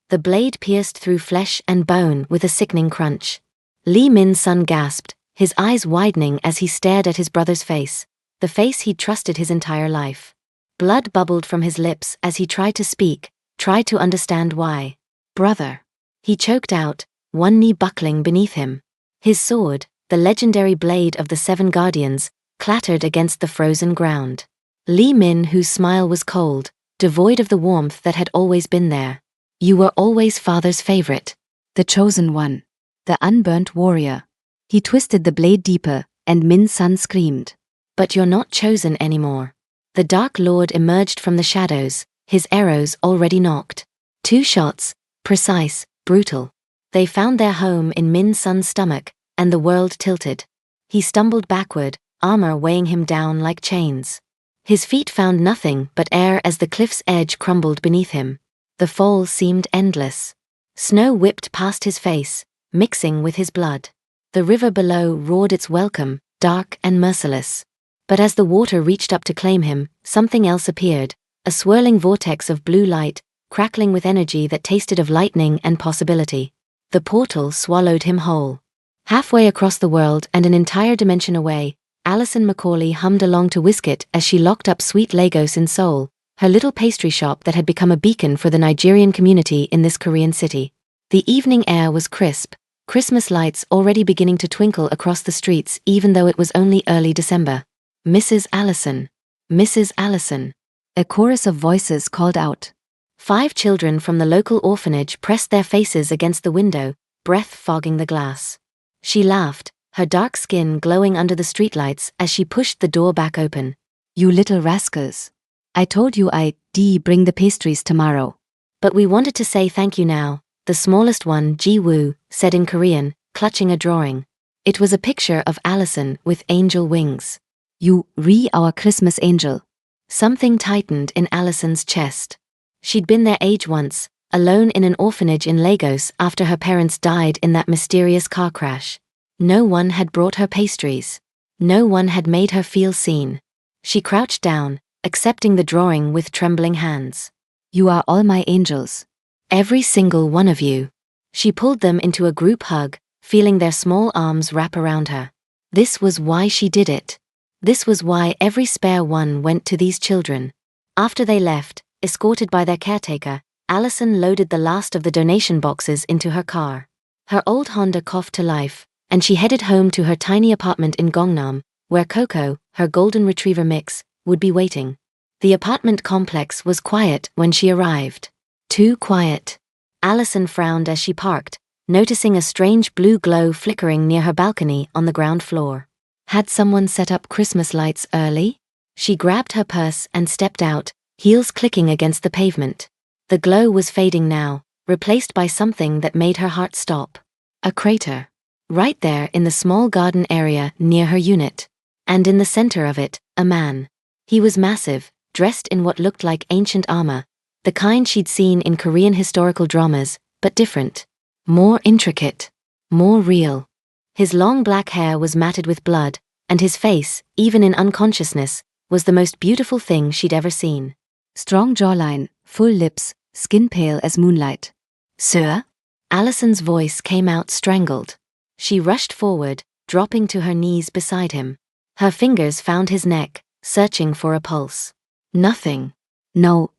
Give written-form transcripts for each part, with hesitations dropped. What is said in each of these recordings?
The blade pierced through flesh and bone with a sickening crunch. Lee Min's son gasped, his eyes widening as he stared at his brother's face, the face he'd trusted his entire life. Blood bubbled from his lips as he tried to speak, tried to understand why. "Brother," he choked out, one knee buckling beneath him. His sword, the legendary blade of the Seven Guardians, clattered against the frozen ground. Lee Min, whose smile was cold, devoid of the warmth that had always been there. "You were always father's favorite. The chosen one. The unburnt warrior." He twisted the blade deeper, and Min's son screamed. "But you're not chosen anymore." The Dark Lord emerged from the shadows, his arrows already nocked. 2 shots, precise, brutal. They found their home in Min's son's stomach, and the world tilted. He stumbled backward, armor weighing him down like chains. His feet found nothing but air as the cliff's edge crumbled beneath him. The fall seemed endless. Snow whipped past his face, mixing with his blood. The river below roared its welcome, dark and merciless. But as the water reached up to claim him, something else appeared, a swirling vortex of blue light, crackling with energy that tasted of lightning and possibility. The portal swallowed him whole. Halfway across the world and an entire dimension away, Alison Macaulay hummed along to Whisket as she locked up Sweet Lagos in Seoul, her little pastry shop that had become a beacon for the Nigerian community in this Korean city. The evening air was crisp, Christmas lights already beginning to twinkle across the streets even though it was only early December. "Mrs. Allison. Mrs. Allison." A chorus of voices called out. 5 children from the local orphanage pressed their faces against the window, breath fogging the glass. She laughed, her dark skin glowing under the streetlights as she pushed the door back open. "You little rascals. I told you I'd bring the pastries tomorrow. But we wanted to say thank you now," the smallest one, Ji-woo, said in Korean, clutching a drawing. It was a picture of Allison with angel wings. "You our Christmas angel." Something tightened in Allison's chest. She'd been their age once, alone in an orphanage in Lagos after her parents died in that mysterious car crash. No one had brought her pastries. No one had made her feel seen. She crouched down, accepting the drawing with trembling hands. "You are all my angels. Every single one of you." She pulled them into a group hug, feeling their small arms wrap around her. This was why she did it. This was why every spare one went to these children. After they left, escorted by their caretaker, Allison loaded the last of the donation boxes into her car. Her old Honda coughed to life, and she headed home to her tiny apartment in Gangnam, where Coco, her golden retriever mix, would be waiting. The apartment complex was quiet when she arrived. Too quiet. Allison frowned as she parked, noticing a strange blue glow flickering near her balcony on the ground floor. Had someone set up Christmas lights early? She grabbed her purse and stepped out, heels clicking against the pavement. The glow was fading now, replaced by something that made her heart stop. A crater. Right there in the small garden area near her unit. And in the center of it, a man. He was massive, dressed in what looked like ancient armor, the kind she'd seen in Korean historical dramas, but different. More intricate. More real. His long black hair was matted with blood, and his face, even in unconsciousness, was the most beautiful thing she'd ever seen. Strong jawline, full lips, skin pale as moonlight. "Sir?" Allison's voice came out strangled. She rushed forward, dropping to her knees beside him. Her fingers found his neck, searching for a pulse. Nothing. No.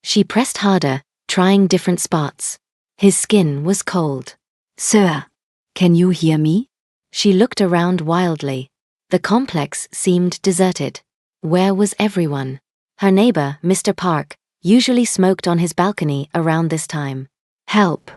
She pressed harder, trying different spots. His skin was cold. "Sir, can you hear me?" She looked around wildly. The complex seemed deserted. Where was everyone? Her neighbor, Mr. Park, usually smoked on his balcony around this time. "Help!"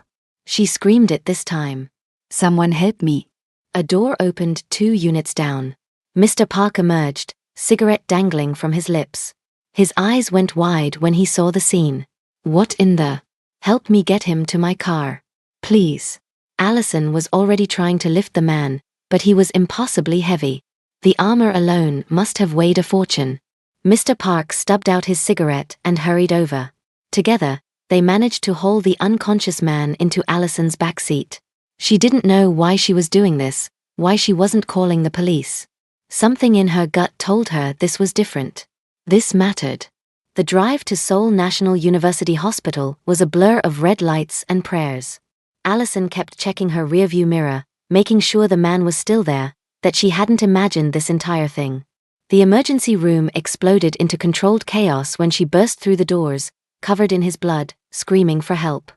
She screamed it this time. "Someone help me." A door opened 2 units down. Mr. Park emerged, cigarette dangling from his lips. His eyes went wide when he saw the scene. "What in the—" "Help me get him to my car. Please." Allison was already trying to lift the man, but he was impossibly heavy. The armor alone must have weighed a fortune. Mr. Park stubbed out his cigarette and hurried over. Together, they managed to haul the unconscious man into Allison's backseat. She didn't know why she was doing this, why she wasn't calling the police. Something in her gut told her this was different. This mattered. The drive to Seoul National University Hospital was a blur of red lights and prayers. Allison kept checking her rearview mirror, making sure the man was still there, that she hadn't imagined this entire thing. The emergency room exploded into controlled chaos when she burst through the doors, covered in his blood, screaming for help.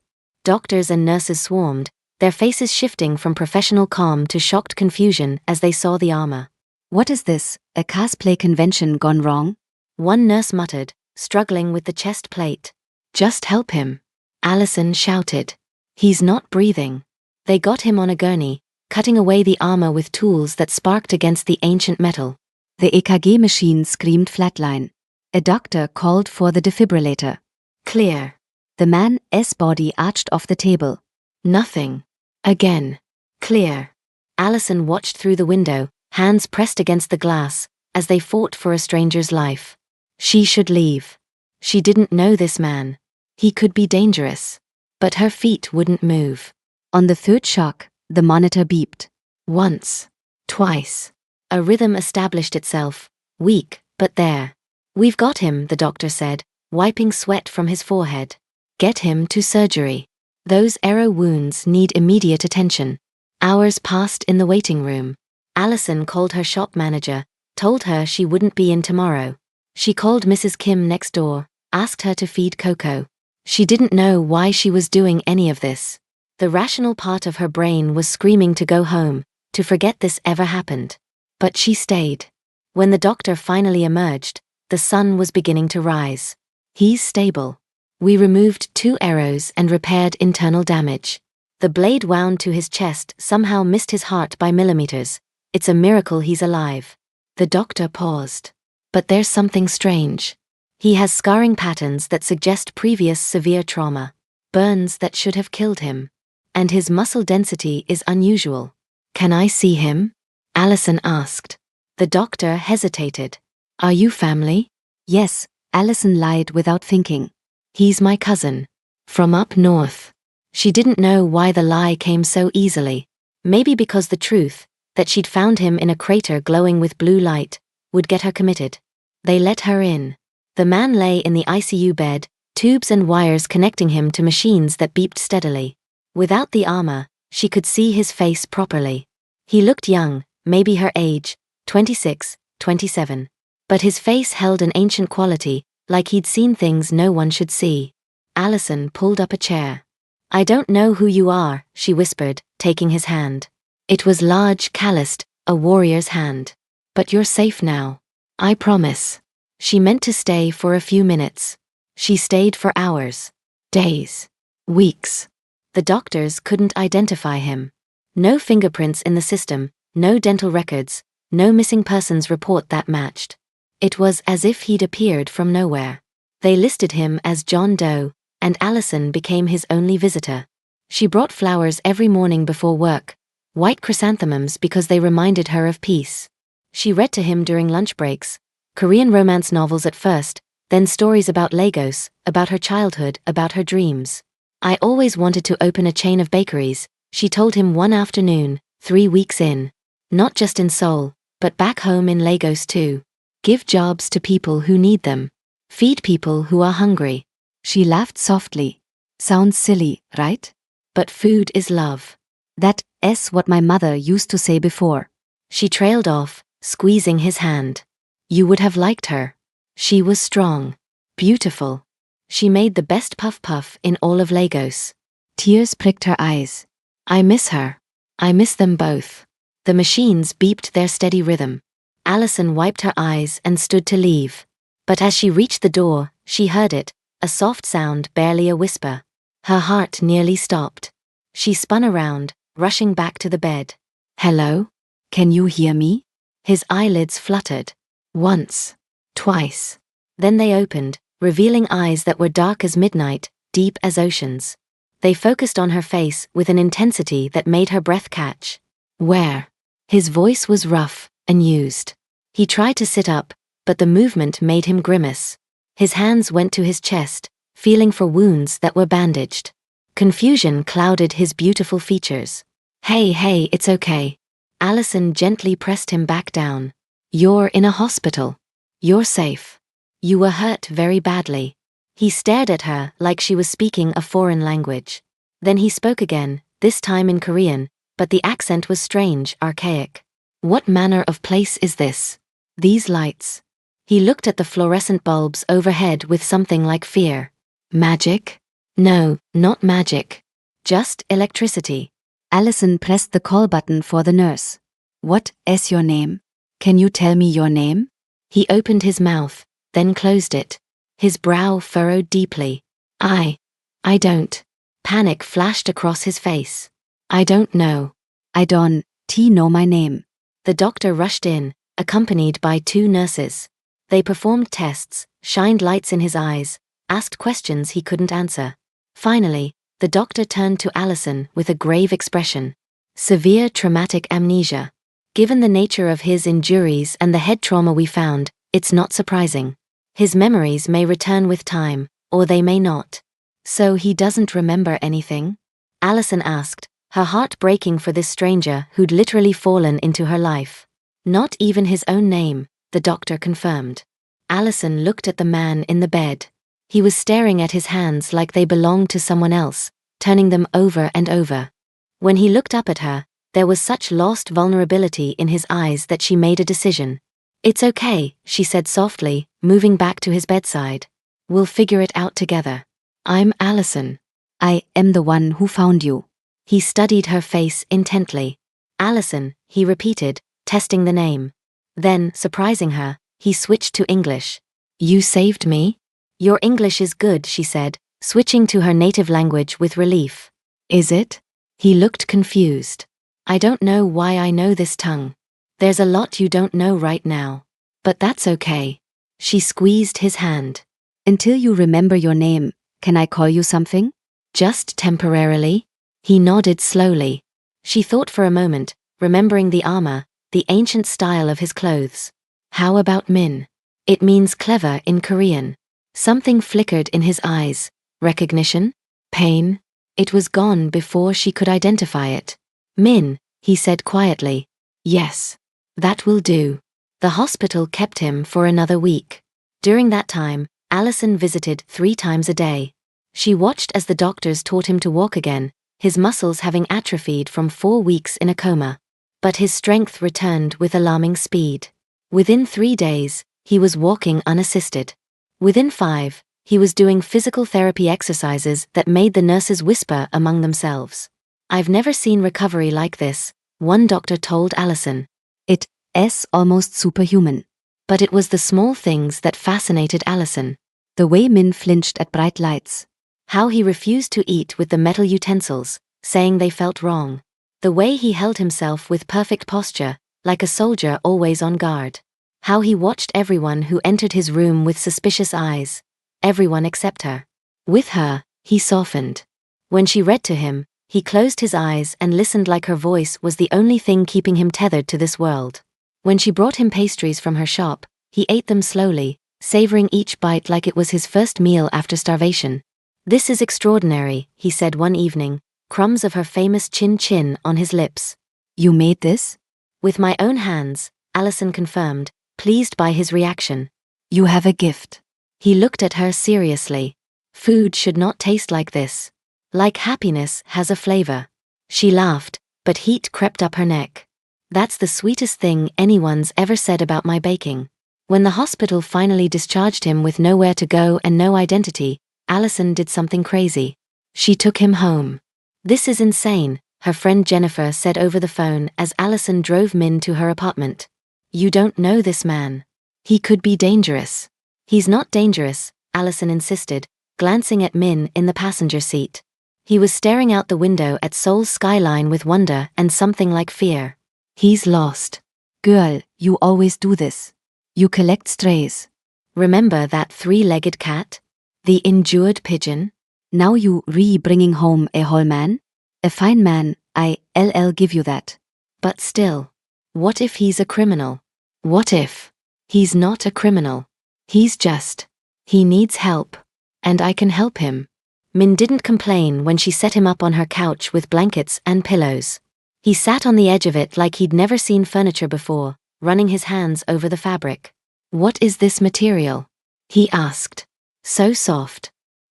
Doctors and nurses swarmed, their faces shifting from professional calm to shocked confusion as they saw the armor. "What is this, a cosplay convention gone wrong?" One nurse muttered, struggling with the chest plate. "Just help him," Allison shouted. "He's not breathing." They got him on a gurney, cutting away the armor with tools that sparked against the ancient metal. The EKG machine screamed flatline. A doctor called for the defibrillator. Clear. The man's body arched off the table. Nothing. Again. Clear. Allison watched through the window, hands pressed against the glass, as they fought for a stranger's life. She should leave. She didn't know this man. He could be dangerous. But her feet wouldn't move. On the third shock, the monitor beeped. Once. Twice. A rhythm established itself, weak, but there. "We've got him," the doctor said, wiping sweat from his forehead. "Get him to surgery. Those arrow wounds need immediate attention." Hours passed in the waiting room. Allison called her shop manager, told her she wouldn't be in tomorrow. She called Mrs. Kim next door, asked her to feed Coco. She didn't know why she was doing any of this. The rational part of her brain was screaming to go home, to forget this ever happened. But she stayed. When the doctor finally emerged, the sun was beginning to rise. "He's stable. We removed 2 arrows and repaired internal damage." The blade wound to his chest somehow missed his heart by millimeters. "It's a miracle he's alive." The doctor paused. "But there's something strange. He has scarring patterns that suggest previous severe trauma. Burns that should have killed him. And his muscle density is unusual." "Can I see him?" Allison asked. The doctor hesitated. "Are you family?" "Yes," Allison lied without thinking. "He's my cousin. From up north." She didn't know why the lie came so easily. Maybe because the truth, that she'd found him in a crater glowing with blue light, would get her committed. They let her in. The man lay in the ICU bed, tubes and wires connecting him to machines that beeped steadily. Without the armor, she could see his face properly. He looked young, maybe her age, 26, 27. But his face held an ancient quality, like he'd seen things no one should see. Allison pulled up a chair. "I don't know who you are," she whispered, taking his hand. It was large, calloused, a warrior's hand. "But you're safe now. I promise." She meant to stay for a few minutes. She stayed for hours. Days. Weeks. The doctors couldn't identify him. No fingerprints in the system, no dental records, no missing persons report that matched. It was as if he'd appeared from nowhere. They listed him as John Doe, and Allison became his only visitor. She brought flowers every morning before work, white chrysanthemums because they reminded her of peace. She read to him during lunch breaks, Korean romance novels at first, then stories about Lagos, about her childhood, about her dreams. "I always wanted to open a chain of bakeries," she told him one afternoon, 3 weeks in. "Not just in Seoul, but back home in Lagos too. Give jobs to people who need them. Feed people who are hungry." She laughed softly. "Sounds silly, right? But food is love." That's what my mother used to say before." She trailed off, squeezing his hand. You would have liked her. She was strong. Beautiful. She made the best puff-puff in all of Lagos. Tears pricked her eyes. "I miss her. I miss them both." The machines beeped their steady rhythm. Allison wiped her eyes and stood to leave. But as she reached the door, she heard it, a soft sound, barely a whisper. Her heart nearly stopped. She spun around, rushing back to the bed. "Hello? Can you hear me?" His eyelids fluttered. Once. Twice. Then they opened, revealing eyes that were dark as midnight, deep as oceans. They focused on her face with an intensity that made her breath catch. "Where?" His voice was rough, unused. He tried to sit up, but the movement made him grimace. His hands went to his chest, feeling for wounds that were bandaged. Confusion clouded his beautiful features. Hey, it's okay." Allison gently pressed him back down. "You're in a hospital. You're safe." You were hurt very badly. He stared at her like she was speaking a foreign language. Then he spoke again, this time in Korean, but the accent was strange, archaic. What manner of place is this? These lights. He looked at the fluorescent bulbs overhead with something like fear. Magic? No, not magic. Just electricity. Allison pressed the call button for the nurse. What is your name? Can you tell me your name? He opened his mouth, then closed it. His brow furrowed deeply. I don't. Panic flashed across his face. I don't know. I don't know my name. The doctor rushed in, accompanied by 2 nurses. They performed tests, shined lights in his eyes, asked questions he couldn't answer. Finally, the doctor turned to Allison with a grave expression. Severe traumatic amnesia. Given the nature of his injuries and the head trauma we found, it's not surprising. His memories may return with time, or they may not. So he doesn't remember anything? Allison asked, her heart breaking for this stranger who'd literally fallen into her life. Not even his own name, the doctor confirmed. Allison looked at the man in the bed. He was staring at his hands like they belonged to someone else, turning them over and over. When he looked up at her, there was such lost vulnerability in his eyes that she made a decision. It's okay, she said softly, moving back to his bedside. We'll figure it out together. I'm Allison. I am the one who found you. He studied her face intently. Allison, he repeated, testing the name. Then, surprising her, he switched to English. You saved me? Your English is good, she said, switching to her native language with relief. Is it? He looked confused. I don't know why I know this tongue. There's a lot you don't know right now. But that's okay. She squeezed his hand. Until you remember your name, can I call you something? Just temporarily? He nodded slowly. She thought for a moment, remembering the armor, the ancient style of his clothes. How about Min? It means clever in Korean. Something flickered in his eyes. Recognition? Pain? It was gone before she could identify it. Min, he said quietly. Yes. That will do. The hospital kept him for another week. During that time, Allison visited 3 times a day. She watched as the doctors taught him to walk again, his muscles having atrophied from 4 weeks in a coma. But his strength returned with alarming speed. Within 3 days, he was walking unassisted. Within 5, he was doing physical therapy exercises that made the nurses whisper among themselves. I've never seen recovery like this, one doctor told Allison. It is almost superhuman. But it was the small things that fascinated Allison. The way Min flinched at bright lights. How he refused to eat with the metal utensils, saying they felt wrong. The way he held himself with perfect posture, like a soldier always on guard. How he watched everyone who entered his room with suspicious eyes. Everyone except her. With her, he softened. When she read to him, he closed his eyes and listened like her voice was the only thing keeping him tethered to this world. When she brought him pastries from her shop, he ate them slowly, savoring each bite like it was his first meal after starvation. This is extraordinary, he said one evening, crumbs of her famous chin-chin on his lips. You made this? With my own hands, Allison confirmed, pleased by his reaction. You have a gift. He looked at her seriously. Food should not taste like this. Like happiness has a flavor. She laughed, but heat crept up her neck. That's the sweetest thing anyone's ever said about my baking. When the hospital finally discharged him with nowhere to go and no identity, Allison did something crazy. She took him home. This is insane, her friend Jennifer said over the phone as Allison drove Min to her apartment. You don't know this man. He could be dangerous. He's not dangerous, Allison insisted, glancing at Min in the passenger seat. He was staring out the window at Seoul's skyline with wonder and something like fear. He's lost. Girl, you always do this. You collect strays. Remember that 3-legged cat? The injured pigeon? Now you bringing home a whole man? A fine man, I'll give you that. But still. What if he's a criminal? What if? He's not a criminal. He's just. He needs help. And I can help him. Min didn't complain when she set him up on her couch with blankets and pillows. He sat on the edge of it like he'd never seen furniture before, running his hands over the fabric. What is this material? he asked. So soft.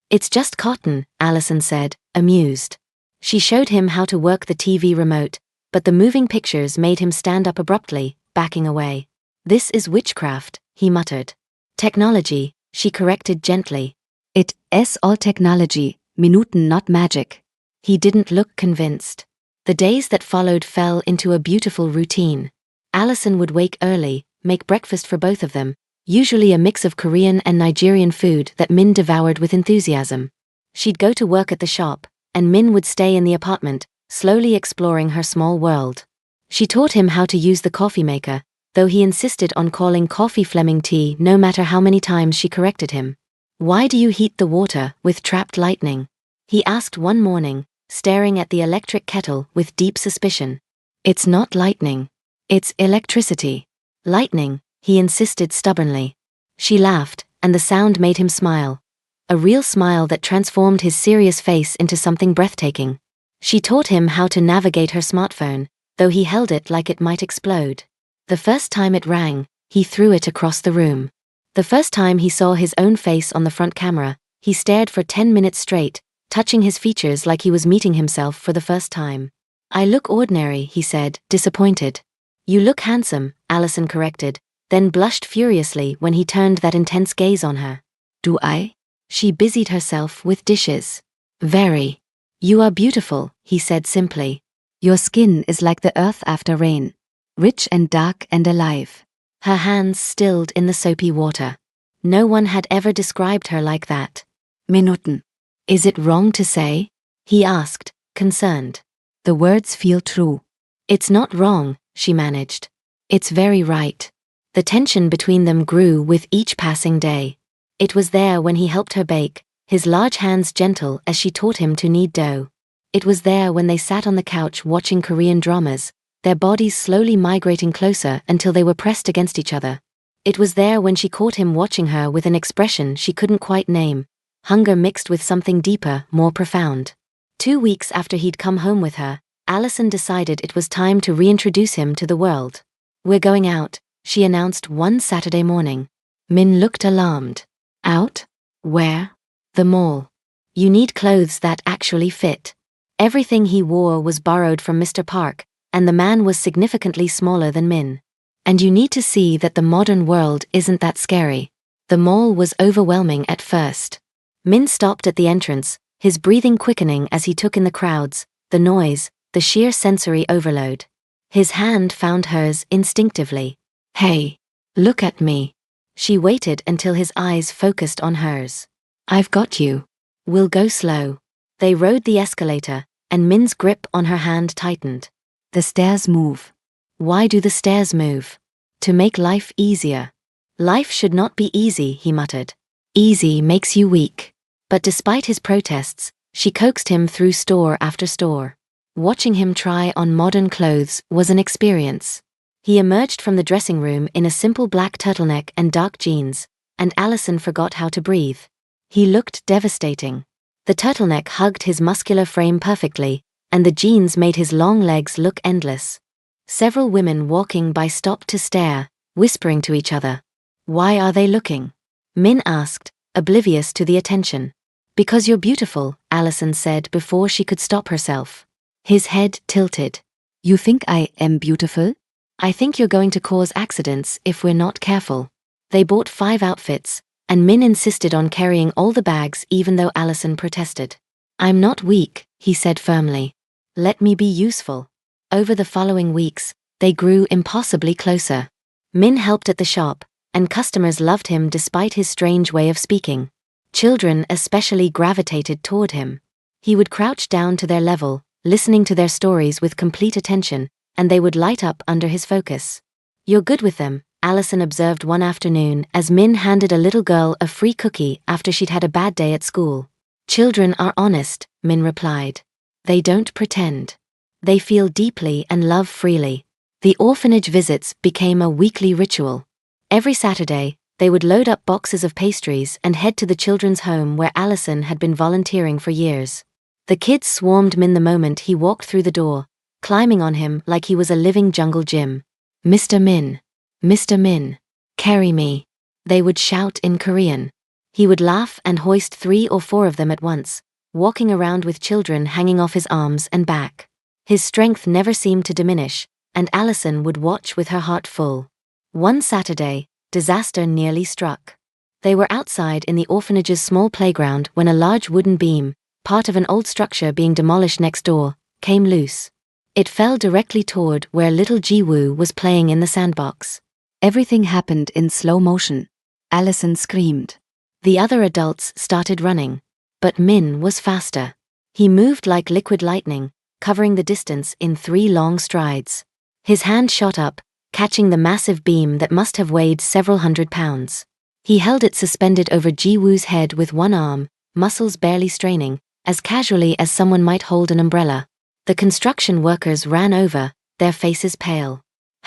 It's just cotton, Allison said, amused. She showed him how to work the TV remote, but the moving pictures made him stand up abruptly, backing away. This is witchcraft, he muttered. Technology, she corrected gently. It's all technology, Minuten not magic. He didn't look convinced. The days that followed fell into a beautiful routine. Allison would wake early, make breakfast for both of them, usually a mix of Korean and Nigerian food that Min devoured with enthusiasm. She'd go to work at the shop, and Min would stay in the apartment, slowly exploring her small world. She taught him how to use the coffee maker, though he insisted on calling coffee Fleming tea no matter how many times she corrected him. Why do you heat the water with trapped lightning? He asked one morning, staring at the electric kettle with deep suspicion. It's not lightning. It's electricity. Lightning, he insisted stubbornly. She laughed, and the sound made him smile. A real smile that transformed his serious face into something breathtaking. She taught him how to navigate her smartphone, though he held it like it might explode. The first time it rang, he threw it across the room. The first time he saw his own face on the front camera, he stared for 10 minutes straight, touching his features like he was meeting himself for the first time. I look ordinary, he said, disappointed. You look handsome, Allison corrected, then blushed furiously when he turned that intense gaze on her. Do I? She busied herself with dishes. Very. You are beautiful, he said simply. Your skin is like the earth after rain. Rich and dark and alive. Her hands stilled in the soapy water. No one had ever described her like that. Minuten. Is it wrong to say? He asked, concerned. The words feel true. It's not wrong, she managed. It's very right. The tension between them grew with each passing day. It was there when he helped her bake, his large hands gentle as she taught him to knead dough. It was there when they sat on the couch watching Korean dramas, their bodies slowly migrating closer until they were pressed against each other. It was there when she caught him watching her with an expression she couldn't quite name, hunger mixed with something deeper, more profound. 2 weeks after he'd come home with her, Allison decided it was time to reintroduce him to the world. We're going out, she announced one Saturday morning. Min looked alarmed. Out? Where? The mall. You need clothes that actually fit. Everything he wore was borrowed from Mr. Park, and the man was significantly smaller than Min. And you need to see that the modern world isn't that scary. The mall was overwhelming at first. Min stopped at the entrance, his breathing quickening as he took in the crowds, the noise, the sheer sensory overload. His hand found hers instinctively. Hey, look at me. She waited until his eyes focused on hers. I've got you. We'll go slow. They rode the escalator, and Min's grip on her hand tightened. The stairs move. Why do the stairs move? To make life easier. Life should not be easy, he muttered. Easy makes you weak. But despite his protests, she coaxed him through store after store. Watching him try on modern clothes was an experience. He emerged from the dressing room in a simple black turtleneck and dark jeans, and Allison forgot how to breathe. He looked devastating. The turtleneck hugged his muscular frame perfectly, and the jeans made his long legs look endless. Several women walking by stopped to stare, whispering to each other. Why are they looking? Min asked, oblivious to the attention. Because you're beautiful, Allison said before she could stop herself. His head tilted. You think I am beautiful? I think you're going to cause accidents if we're not careful. They bought 5 outfits, and Min insisted on carrying all the bags even though Allison protested. I'm not weak, he said firmly. Let me be useful. Over the following weeks, they grew impossibly closer. Min helped at the shop, and customers loved him despite his strange way of speaking. Children especially gravitated toward him. He would crouch down to their level, listening to their stories with complete attention, and they would light up under his focus. You're good with them, Allison observed one afternoon as Min handed a little girl a free cookie after she'd had a bad day at school. Children are honest, Min replied. They don't pretend. They feel deeply and love freely. The orphanage visits became a weekly ritual. Every Saturday, they would load up boxes of pastries and head to the children's home where Allison had been volunteering for years. The kids swarmed Min the moment he walked through the door, climbing on him like he was a living jungle gym. Mr. Min. Mr. Min. Carry me. They would shout in Korean. He would laugh and hoist 3 or 4 of them at once, walking around with children hanging off his arms and back. His strength never seemed to diminish, and Allison would watch with her heart full. One Saturday, disaster nearly struck. They were outside in the orphanage's small playground when a large wooden beam, part of an old structure being demolished next door, came loose. It fell directly toward where little Ji-woo was playing in the sandbox. Everything happened in slow motion. Allison screamed. The other adults started running. But Min was faster. He moved like liquid lightning, covering the distance in 3 long strides. His hand shot up, catching the massive beam that must have weighed several hundred pounds. He held it suspended over Ji-woo's head with one arm, muscles barely straining, as casually as someone might hold an umbrella. The construction workers ran over, their faces pale.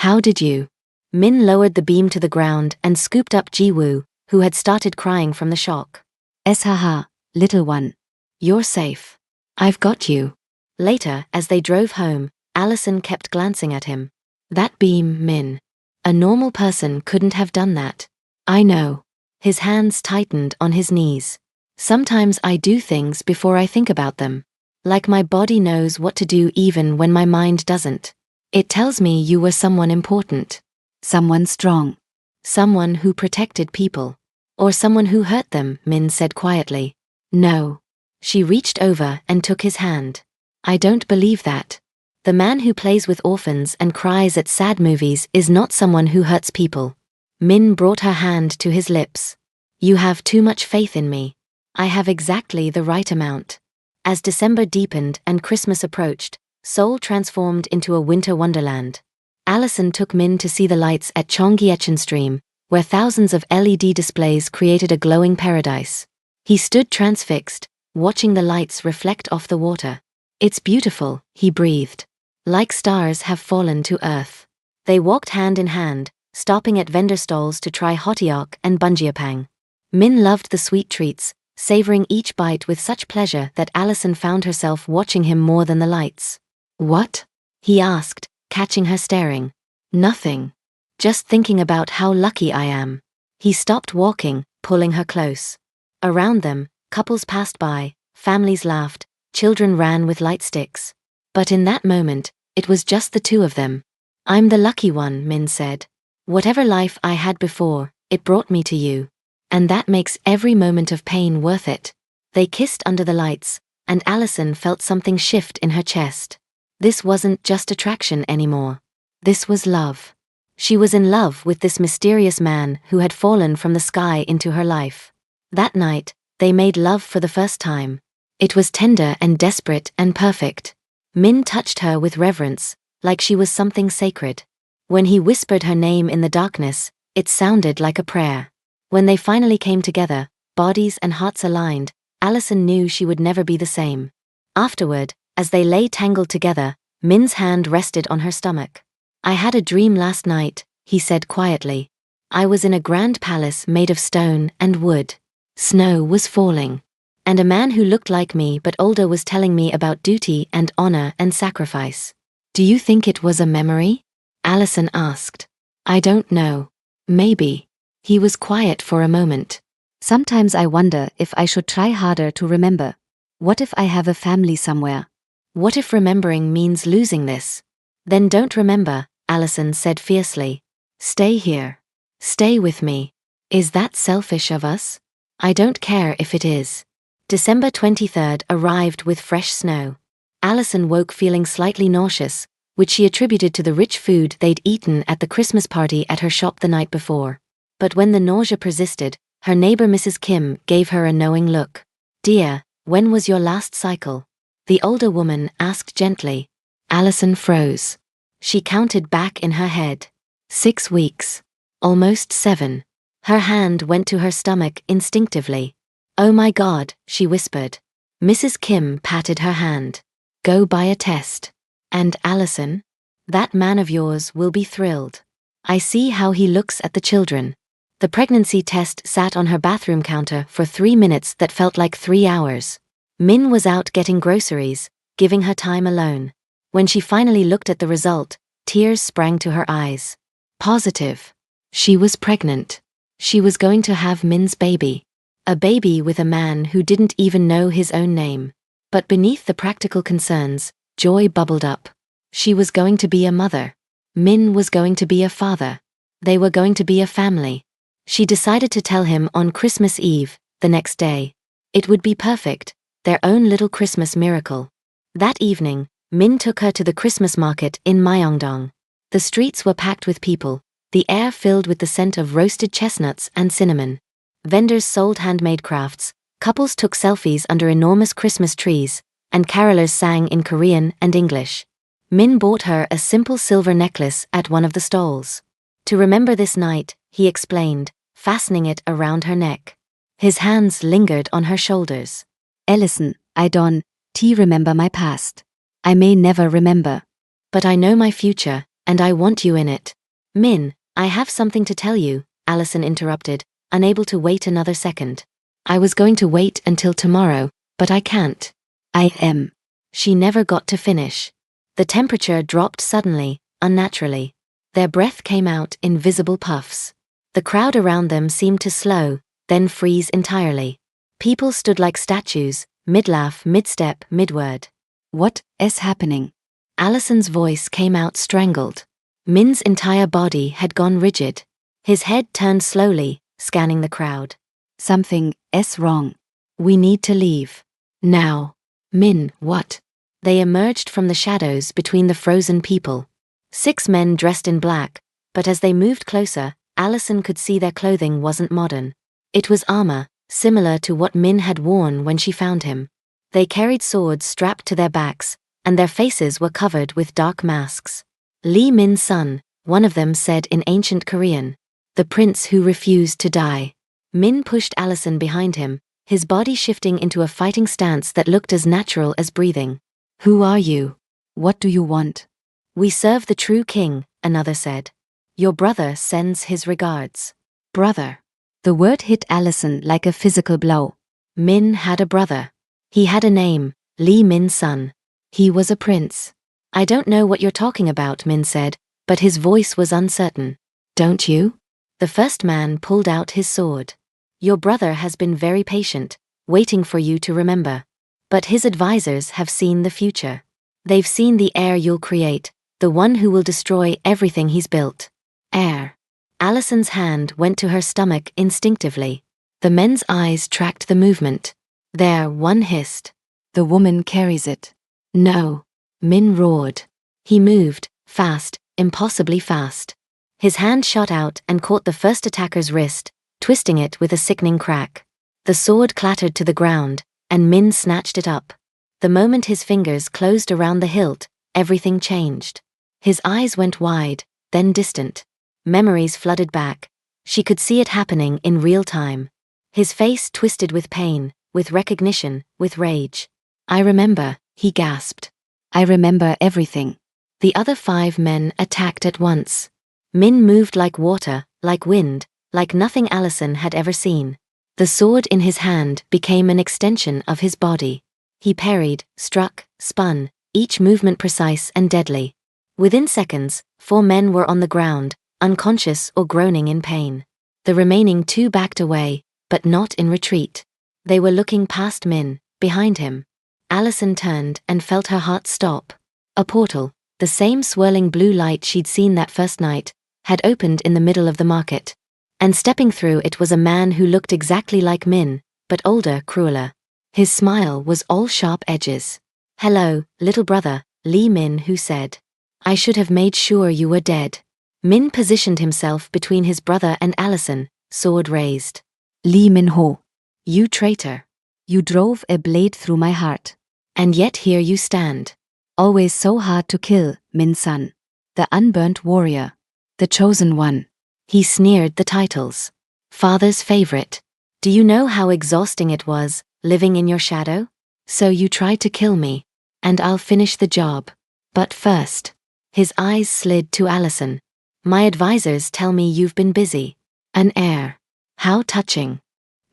"How did you?" Min lowered the beam to the ground and scooped up Ji-woo, who had started crying from the shock. Haha, little one. "You're safe. I've got you." Later, as they drove home, Allison kept glancing at him. "That beam, Min. A normal person couldn't have done that." "I know." His hands tightened on his knees. "Sometimes I do things before I think about them. Like my body knows what to do even when my mind doesn't. It tells me you were someone important. Someone strong. Someone who protected people. Or someone who hurt them," Min said quietly. "No." She reached over and took his hand. "I don't believe that. The man who plays with orphans and cries at sad movies is not someone who hurts people." Min brought her hand to his lips. "You have too much faith in me. I have exactly the right amount." As December deepened and Christmas approached, Seoul transformed into a winter wonderland. Allison took Min to see the lights at Cheonggyecheon Stream, where thousands of LED displays created a glowing paradise. He stood transfixed, watching the lights reflect off the water. "It's beautiful," he breathed. "Like stars have fallen to earth." They walked hand in hand, stopping at vendor stalls to try hotteok and bungeopang. Min loved the sweet treats, savoring each bite with such pleasure that Allison found herself watching him more than the lights. "What?" he asked, catching her staring. "Nothing. Just thinking about how lucky I am." He stopped walking, pulling her close. Around them, couples passed by, families laughed, children ran with light sticks. But in that moment, it was just the 2 of them. "I'm the lucky one," Min said. "Whatever life I had before, it brought me to you. And that makes every moment of pain worth it." They kissed under the lights, and Allison felt something shift in her chest. This wasn't just attraction anymore. This was love. She was in love with this mysterious man who had fallen from the sky into her life. That night, they made love for the first time. It was tender and desperate and perfect. Min touched her with reverence, like she was something sacred. When he whispered her name in the darkness, it sounded like a prayer. When they finally came together, bodies and hearts aligned, Allison knew she would never be the same. Afterward, as they lay tangled together, Min's hand rested on her stomach. "I had a dream last night," he said quietly. "I was in a grand palace made of stone and wood. Snow was falling. And a man who looked like me but older was telling me about duty and honor and sacrifice." "Do you think it was a memory?" Allison asked. "I don't know. Maybe." He was quiet for a moment. "Sometimes I wonder if I should try harder to remember. What if I have a family somewhere? What if remembering means losing this?" "Then don't remember," Allison said fiercely. "Stay here. Stay with me." Is that selfish of us? I don't care if it is. December 23rd arrived with fresh snow. Allison woke feeling slightly nauseous, which she attributed to the rich food they'd eaten at the Christmas party at her shop the night before. But when the nausea persisted, her neighbor Mrs. Kim gave her a knowing look. "Dear, when was your last cycle?" the older woman asked gently. Allison froze. She counted back in her head. 6 weeks. Almost 7. Her hand went to her stomach instinctively. "Oh my God," she whispered. Mrs. Kim patted her hand. "Go buy a test. And Allison? That man of yours will be thrilled. I see how he looks at the children." The pregnancy test sat on her bathroom counter for 3 minutes that felt like 3 hours. Min was out getting groceries, giving her time alone. When she finally looked at the result, tears sprang to her eyes. Positive. She was pregnant. She was going to have Min's baby. A baby with a man who didn't even know his own name. But beneath the practical concerns, joy bubbled up. She was going to be a mother. Min was going to be a father. They were going to be a family. She decided to tell him on Christmas Eve, the next day. It would be perfect, their own little Christmas miracle. That evening, Min took her to the Christmas market in Myeongdong. The streets were packed with people, the air filled with the scent of roasted chestnuts and cinnamon. Vendors sold handmade crafts, couples took selfies under enormous Christmas trees, and carolers sang in Korean and English. Min bought her a simple silver necklace at one of the stalls. To remember this night, he explained, fastening it around her neck. His hands lingered on her shoulders. Allison, I don't remember my past. I may never remember. But I know my future, and I want you in it. Min, I have something to tell you, Allison interrupted, unable to wait another second. I was going to wait until tomorrow, but I can't. I am. She never got to finish. The temperature dropped suddenly, unnaturally. Their breath came out in visible puffs. The crowd around them seemed to slow, then freeze entirely. People stood like statues, mid-laugh, mid-step, mid-word. What is happening? Allison's voice came out strangled. Min's entire body had gone rigid. His head turned slowly, scanning the crowd. Something is wrong. We need to leave. Now. Min, what? They emerged from the shadows between the frozen people. 6 men dressed in black, but as they moved closer, Allison could see their clothing wasn't modern. It was armor, similar to what Min had worn when she found him. They carried swords strapped to their backs, and their faces were covered with dark masks. Lee Min's son, one of them said in ancient Korean. The prince who refused to die. Min pushed Allison behind him, his body shifting into a fighting stance that looked as natural as breathing. Who are you? What do you want? We serve the true king, another said. Your brother sends his regards. Brother. The word hit Allison like a physical blow. Min had a brother. He had a name, Lee Min's son. He was a prince. I don't know what you're talking about, Min said, but his voice was uncertain. Don't you? The first man pulled out his sword. Your brother has been very patient, waiting for you to remember. But his advisors have seen the future. They've seen the heir you'll create, the one who will destroy everything he's built. Heir. Allison's hand went to her stomach instinctively. The men's eyes tracked the movement. There, one hissed. The woman carries it. No. Min roared. He moved, fast, impossibly fast. His hand shot out and caught the first attacker's wrist, twisting it with a sickening crack. The sword clattered to the ground, and Min snatched it up. The moment his fingers closed around the hilt, everything changed. His eyes went wide, then distant. Memories flooded back. She could see it happening in real time. His face twisted with pain, with recognition, with rage. I remember, he gasped. I remember everything. The other 5 men attacked at once. Min moved like water, like wind, like nothing Allison had ever seen. The sword in his hand became an extension of his body. He parried, struck, spun, each movement precise and deadly. Within seconds, 4 men were on the ground, unconscious or groaning in pain. The remaining 2 backed away, but not in retreat. They were looking past Min, behind him. Allison turned and felt her heart stop. A portal, the same swirling blue light she'd seen that first night, had opened in the middle of the market. And stepping through it was a man who looked exactly like Min, but older, crueler. His smile was all sharp edges. Hello, little brother, Lee Min who said. I should have made sure you were dead. Min positioned himself between his brother and Allison, sword raised. Lee Min Ho. You traitor. You drove a blade through my heart. And yet here you stand. Always so hard to kill, Min's son. The unburnt warrior. The chosen one. He sneered the titles. Father's favorite. Do you know how exhausting it was, living in your shadow? So you tried to kill me. And I'll finish the job. But first. His eyes slid to Allison. My advisors tell me you've been busy. An heir. How touching.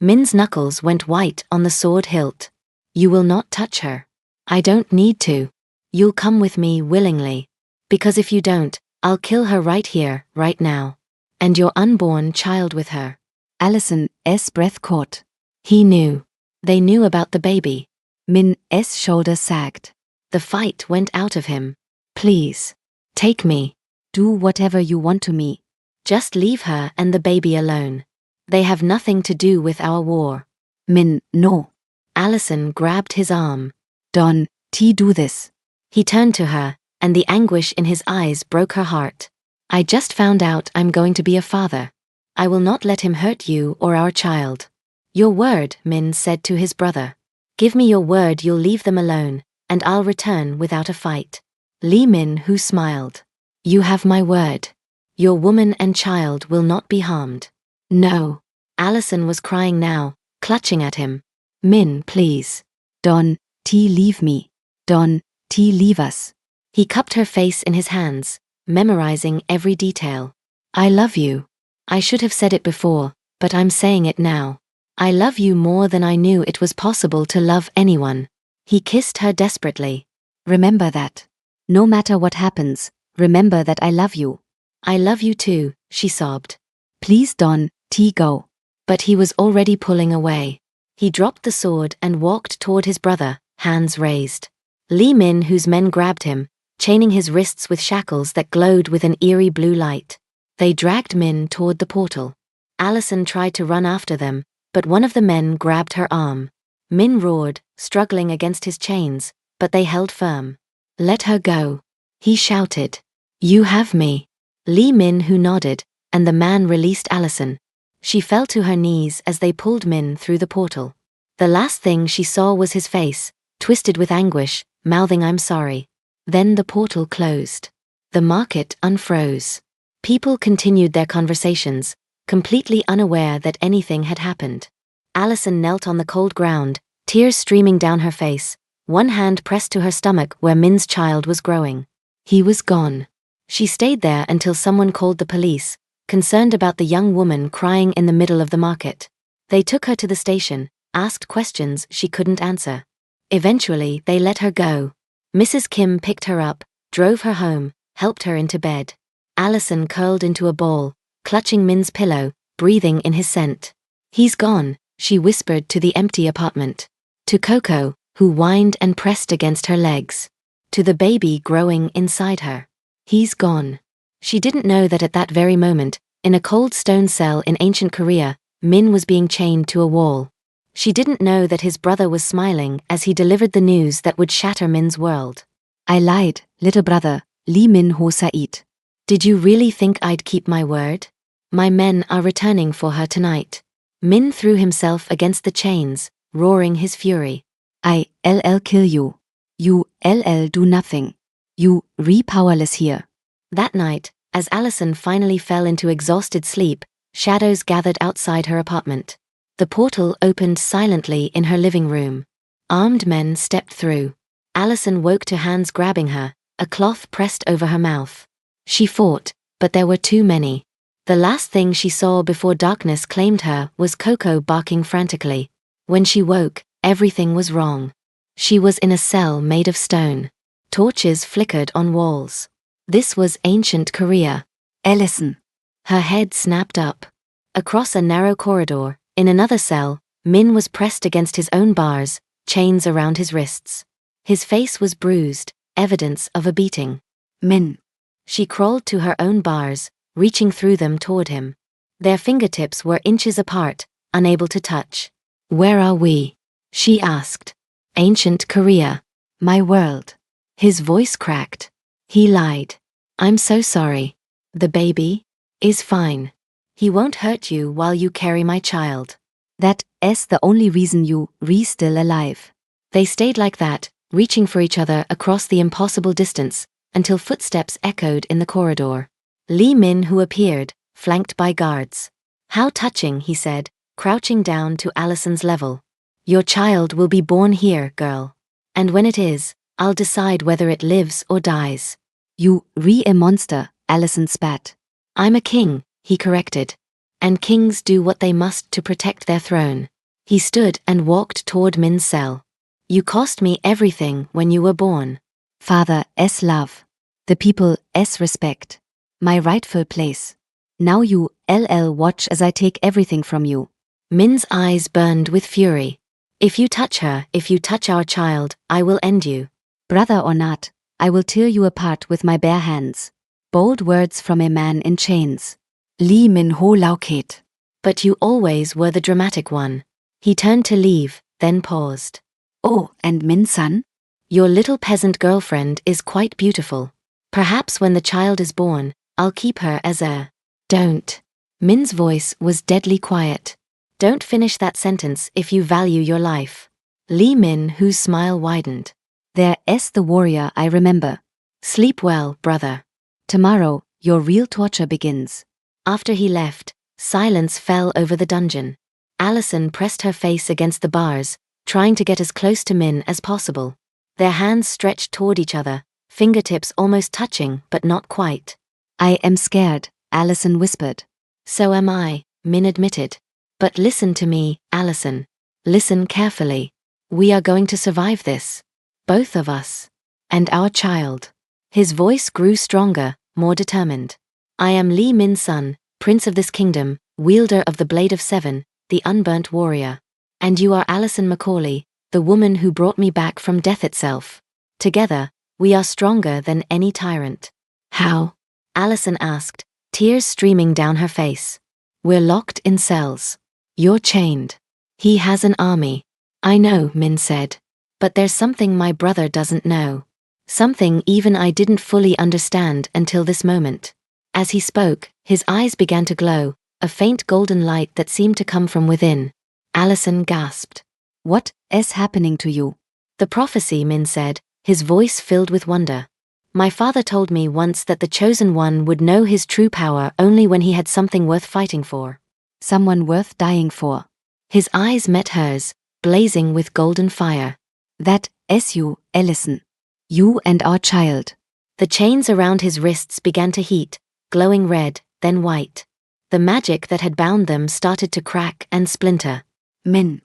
Min's knuckles went white on the sword hilt. You will not touch her. I don't need to. You'll come with me willingly. Because if you don't, I'll kill her right here, right now. And your unborn child with her. Allison's breath caught. He knew. They knew about the baby. Min's shoulders sagged. The fight went out of him. Please. Take me. Do whatever you want to me. Just leave her and the baby alone. They have nothing to do with our war. Min, no. Allison grabbed his arm. Don't do this. He turned to her, and the anguish in his eyes broke her heart. I just found out I'm going to be a father. I will not let him hurt you or our child. Your word, Min said to his brother. Give me your word you'll leave them alone, and I'll return without a fight. Lee Min-hoo smiled. You have my word. Your woman and child will not be harmed. No. Allison was crying now, clutching at him. Min, please. Don't leave me. Don't leave us. He cupped her face in his hands, memorizing every detail. I love you. I should have said it before, but I'm saying it now. I love you more than I knew it was possible to love anyone. He kissed her desperately. Remember that. No matter what happens, remember that I love you. I love you too, she sobbed. Please don't go. But he was already pulling away. He dropped the sword and walked toward his brother, hands raised. Lee Min, whose men grabbed him, chaining his wrists with shackles that glowed with an eerie blue light. They dragged Min toward the portal. Allison tried to run after them, but one of the men grabbed her arm. Min roared, struggling against his chains, but they held firm. Let her go. He shouted. You have me. Lee Min, who nodded, and the man released Allison. She fell to her knees as they pulled Min through the portal. The last thing she saw was his face, twisted with anguish, mouthing I'm sorry. Then the portal closed. The market unfroze. People continued their conversations, completely unaware that anything had happened. Allison knelt on the cold ground, tears streaming down her face, one hand pressed to her stomach where Min's child was growing. He was gone. She stayed there until someone called the police, concerned about the young woman crying in the middle of the market. They took her to the station, asked questions she couldn't answer. Eventually, they let her go. Mrs. Kim picked her up, drove her home, helped her into bed. Allison curled into a ball, clutching Min's pillow, breathing in his scent. He's gone, she whispered to the empty apartment. To Coco, who whined and pressed against her legs. To the baby growing inside her. He's gone. She didn't know that at that very moment, in a cold stone cell in ancient Korea, Min was being chained to a wall. She didn't know that his brother was smiling as he delivered the news that would shatter Min's world. I lied, little brother, Lee Min-ho said. Did you really think I'd keep my word? My men are returning for her tonight. Min threw himself against the chains, roaring his fury. I'll kill you. You'll do nothing. You powerless here. That night, as Allison finally fell into exhausted sleep, shadows gathered outside her apartment. The portal opened silently in her living room. Armed men stepped through. Allison woke to hands grabbing her, a cloth pressed over her mouth. She fought, but there were too many. The last thing she saw before darkness claimed her was Coco barking frantically. When she woke, everything was wrong. She was in a cell made of stone. Torches flickered on walls. This was ancient Korea. Allison. Her head snapped up. Across a narrow corridor, in another cell, Min was pressed against his own bars, chains around his wrists. His face was bruised, evidence of a beating. Min. She crawled to her own bars, reaching through them toward him. Their fingertips were inches apart, unable to touch. Where are we? She asked. Ancient Korea. My world. His voice cracked. He lied. I'm so sorry. The baby is fine. He won't hurt you while you carry my child. That's the only reason you're still alive. They stayed like that, reaching for each other across the impossible distance, until footsteps echoed in the corridor. Lee Min-hoo appeared, flanked by guards. How touching, he said, crouching down to Allison's level. Your child will be born here, girl. And when it is, I'll decide whether it lives or dies. You a monster, Allison spat. I'm a king, he corrected. And kings do what they must to protect their throne. He stood and walked toward Min's cell. You cost me everything when you were born. Father's love. The people's respect. My rightful place. Now you, watch as I take everything from you. Min's eyes burned with fury. If you touch her, if you touch our child, I will end you. Brother or not, I will tear you apart with my bare hands. Bold words from a man in chains. Lee Min Ho Lauket. But you always were the dramatic one. He turned to leave, then paused. Oh, and Min-san? Your little peasant girlfriend is quite beautiful. Perhaps when the child is born, I'll keep her as a... Don't. Min's voice was deadly quiet. Don't finish that sentence if you value your life. Lee Min, whose smile widened. There's the warrior I remember. Sleep well, brother. Tomorrow, your real torture begins. After he left, silence fell over the dungeon. Allison pressed her face against the bars, trying to get as close to Min as possible. Their hands stretched toward each other, fingertips almost touching but not quite. I am scared, Allison whispered. So am I, Min admitted. But listen to me, Allison. Listen carefully. We are going to survive this. Both of us. And our child. His voice grew stronger, more determined. I am Lee Min's son, prince of this kingdom, wielder of the Blade of Seven, the unburnt warrior. And you are Allison Macaulay, the woman who brought me back from death itself. Together, we are stronger than any tyrant. How? Allison asked, tears streaming down her face. We're locked in cells. You're chained. He has an army. I know, Min said. But there's something my brother doesn't know. Something even I didn't fully understand until this moment. As he spoke, his eyes began to glow, a faint golden light that seemed to come from within. Allison gasped. What is happening to you? The prophecy, Min said, his voice filled with wonder. My father told me once that the chosen one would know his true power only when he had something worth fighting for. Someone worth dying for. His eyes met hers, blazing with golden fire. That is you, Allison. You and our child. The chains around his wrists began to heat, glowing red, then white. The magic that had bound them started to crack and splinter. Min.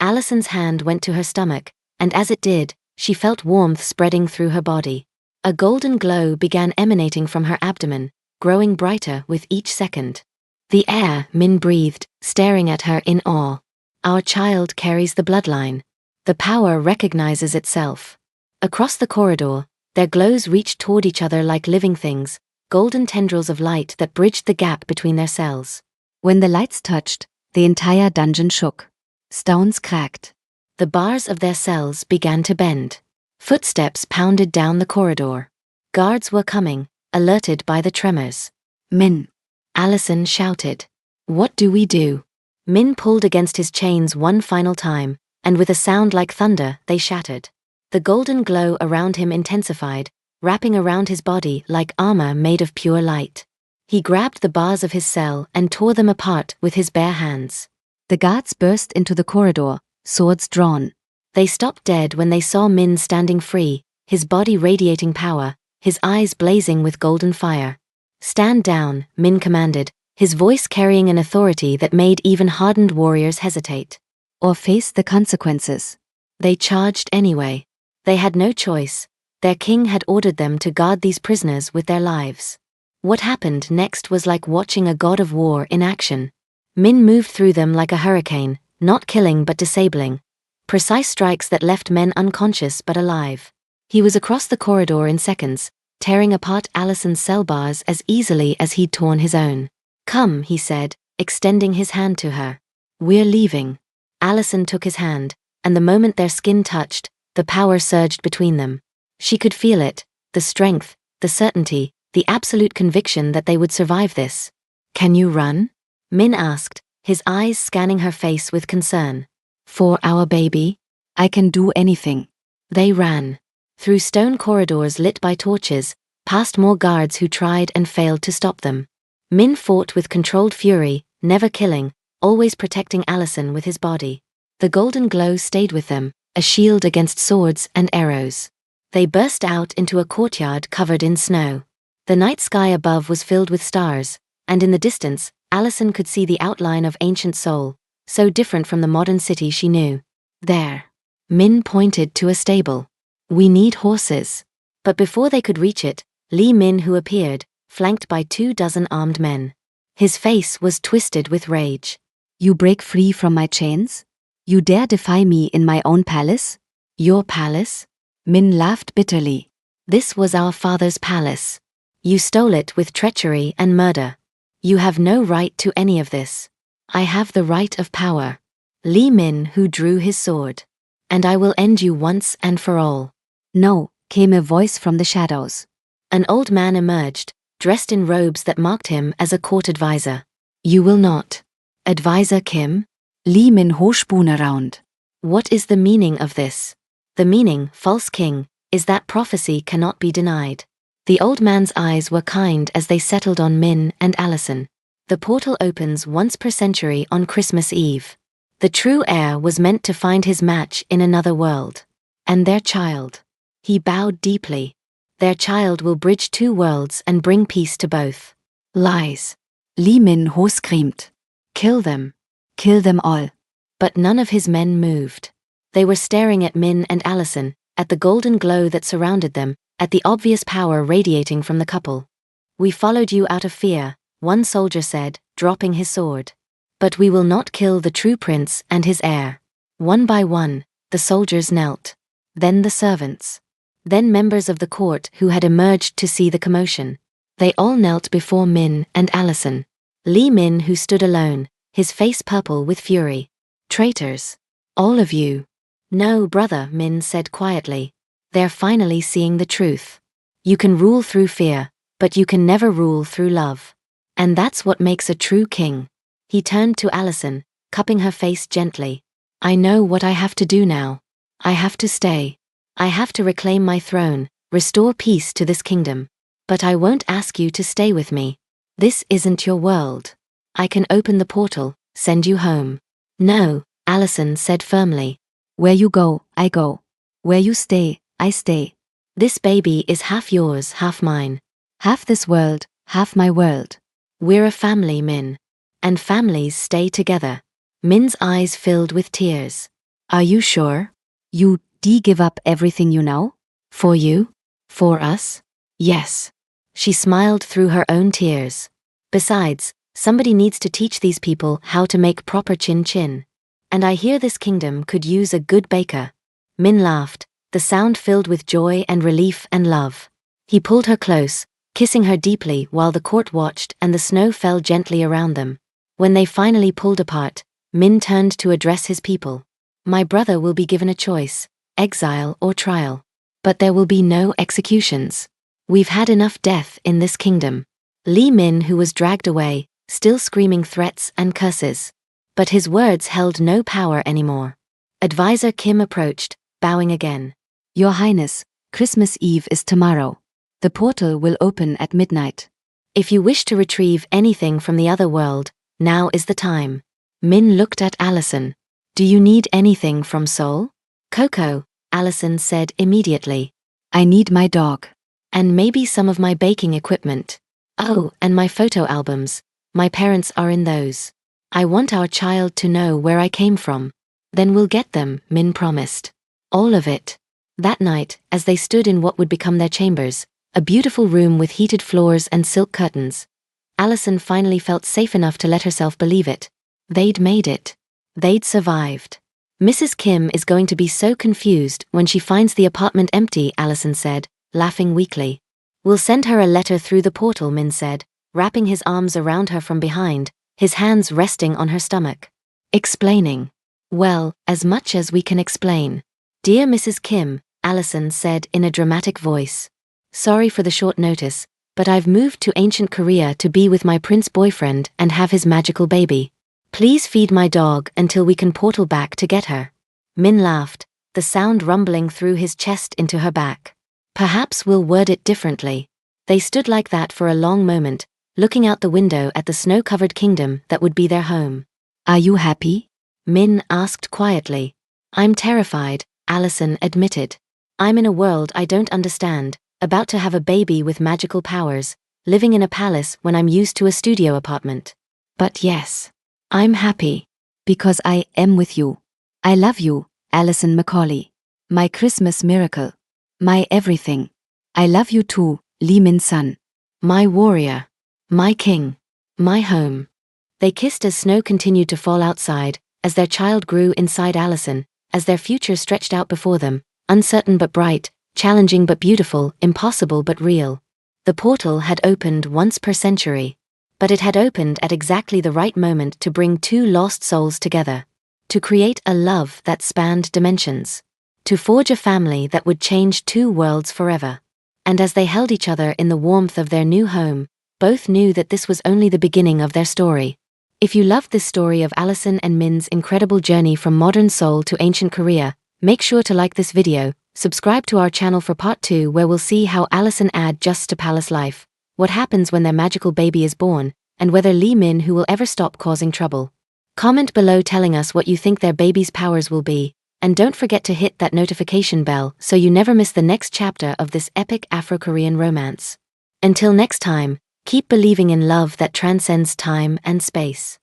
Allison's hand went to her stomach, and as it did, she felt warmth spreading through her body. A golden glow began emanating from her abdomen, growing brighter with each second. The air, Min breathed, staring at her in awe. Our child carries the bloodline. The power recognizes itself. Across the corridor, their glows reached toward each other like living things, golden tendrils of light that bridged the gap between their cells. When the lights touched, the entire dungeon shook. Stones cracked. The bars of their cells began to bend. Footsteps pounded down the corridor. Guards were coming, alerted by the tremors. Min. Allison shouted. What do we do? Min pulled against his chains one final time, and with a sound like thunder, they shattered. The golden glow around him intensified, wrapping around his body like armor made of pure light. He grabbed the bars of his cell and tore them apart with his bare hands. The guards burst into the corridor, swords drawn. They stopped dead when they saw Min standing free, his body radiating power, his eyes blazing with golden fire. Stand down, Min commanded, his voice carrying an authority that made even hardened warriors hesitate. Or face the consequences. They charged anyway. They had no choice. Their king had ordered them to guard these prisoners with their lives. What happened next was like watching a god of war in action. Min moved through them like a hurricane, not killing but disabling. Precise strikes that left men unconscious but alive. He was across the corridor in seconds, tearing apart Allison's cell bars as easily as he'd torn his own. Come, he said, extending his hand to her. We're leaving. Allison took his hand, and the moment their skin touched, the power surged between them. She could feel it, the strength, the certainty, the absolute conviction that they would survive this. Can you run? Min asked, his eyes scanning her face with concern. For our baby? I can do anything. They ran. Through stone corridors lit by torches, past more guards who tried and failed to stop them. Min fought with controlled fury, never killing, always protecting Allison with his body. The golden glow stayed with them, a shield against swords and arrows. They burst out into a courtyard covered in snow. The night sky above was filled with stars, and in the distance, Allison could see the outline of ancient Seoul, so different from the modern city she knew. There. Min pointed to a stable. We need horses. But before they could reach it, Lee Min, who appeared, flanked by 24 armed men. His face was twisted with rage. You break free from my chains? You dare defy me in my own palace? Your palace? Min laughed bitterly. This was our father's palace. You stole it with treachery and murder. You have no right to any of this. I have the right of power. Li Min who drew his sword. And I will end you once and for all. No, came a voice from the shadows. An old man emerged, dressed in robes that marked him as a court advisor. You will not. Advisor Kim? Li Min Ho spun around. What is the meaning of this? The meaning, false king, is that prophecy cannot be denied. The old man's eyes were kind as they settled on Min and Allison. The portal opens once per century on Christmas Eve. The true heir was meant to find his match in another world. And their child. He bowed deeply. Their child will bridge two worlds and bring peace to both. Lies. Li Min Ho screamed. Kill them. Kill them all. But none of his men moved. They were staring at Min and Allison, at the golden glow that surrounded them, at the obvious power radiating from the couple. We followed you out of fear, one soldier said, dropping his sword. But we will not kill the true prince and his heir. One by one, the soldiers knelt. Then the servants. Then members of the court who had emerged to see the commotion. They all knelt before Min and Allison. Li Min who stood alone, his face purple with fury. Traitors. All of you. No, brother, Min said quietly. They're finally seeing the truth. You can rule through fear, but you can never rule through love. And that's what makes a true king. He turned to Allison, cupping her face gently. I know what I have to do now. I have to stay. I have to reclaim my throne, restore peace to this kingdom. But I won't ask you to stay with me. This isn't your world. I can open the portal, send you home. No, Allison said firmly. Where you go, I go. Where you stay, I stay. This baby is half yours, half mine. Half this world, half my world. We're a family, Min. And families stay together. Min's eyes filled with tears. Are you sure? You give up everything you know? For you? For us? Yes. She smiled through her own tears. Besides, somebody needs to teach these people how to make proper chin-chin. And I hear this kingdom could use a good baker. Min laughed, the sound filled with joy and relief and love. He pulled her close, kissing her deeply while the court watched and the snow fell gently around them. When they finally pulled apart, Min turned to address his people. My brother will be given a choice, exile or trial. But there will be no executions. We've had enough death in this kingdom. Li Min who was dragged away, still screaming threats and curses. But his words held no power anymore. Advisor Kim approached, bowing again. Your Highness, Christmas Eve is tomorrow. The portal will open at midnight. If you wish to retrieve anything from the other world, now is the time. Min looked at Allison. Do you need anything from Seoul? Coco, Allison said immediately. I need my dog. And maybe some of my baking equipment. Oh, and my photo albums. My parents are in those. I want our child to know where I came from. Then we'll get them, Min promised. All of it. That night, as they stood in what would become their chambers, a beautiful room with heated floors and silk curtains, Allison finally felt safe enough to let herself believe it. They'd made it. They'd survived. Mrs. Kim is going to be so confused when she finds the apartment empty, Allison said, laughing weakly. We'll send her a letter through the portal, Min said, wrapping his arms around her from behind, his hands resting on her stomach. Explaining. Well, as much as we can explain. Dear Mrs. Kim, Allison said in a dramatic voice. Sorry for the short notice, but I've moved to ancient Korea to be with my prince boyfriend and have his magical baby. Please feed my dog until we can portal back to get her. Min laughed, the sound rumbling through his chest into her back. Perhaps we'll word it differently. They stood like that for a long moment, looking out the window at the snow-covered kingdom that would be their home. Are you happy? Min asked quietly. I'm terrified, Allison admitted. I'm in a world I don't understand, about to have a baby with magical powers, living in a palace when I'm used to a studio apartment. But yes, I'm happy. Because I am with you. I love you, Allison Macaulay. My Christmas miracle. My everything. I love you too, Li Min-sun. My warrior. My king. My home. They kissed as snow continued to fall outside, as their child grew inside Allison, as their future stretched out before them, uncertain but bright, challenging but beautiful, impossible but real. The portal had opened once per century. But it had opened at exactly the right moment to bring two lost souls together. To create a love that spanned dimensions. To forge a family that would change two worlds forever. And as they held each other in the warmth of their new home, both knew that this was only the beginning of their story. If you loved this story of Allison and Min's incredible journey from modern Seoul to ancient Korea, make sure to like this video, subscribe to our channel for part 2 where we'll see how Allison adjusts to palace life, what happens when their magical baby is born, and whether Lee Min who will ever stop causing trouble. Comment below telling us what you think their baby's powers will be, and don't forget to hit that notification bell so you never miss the next chapter of this epic Afro-Korean romance. Until next time, keep believing in love that transcends time and space.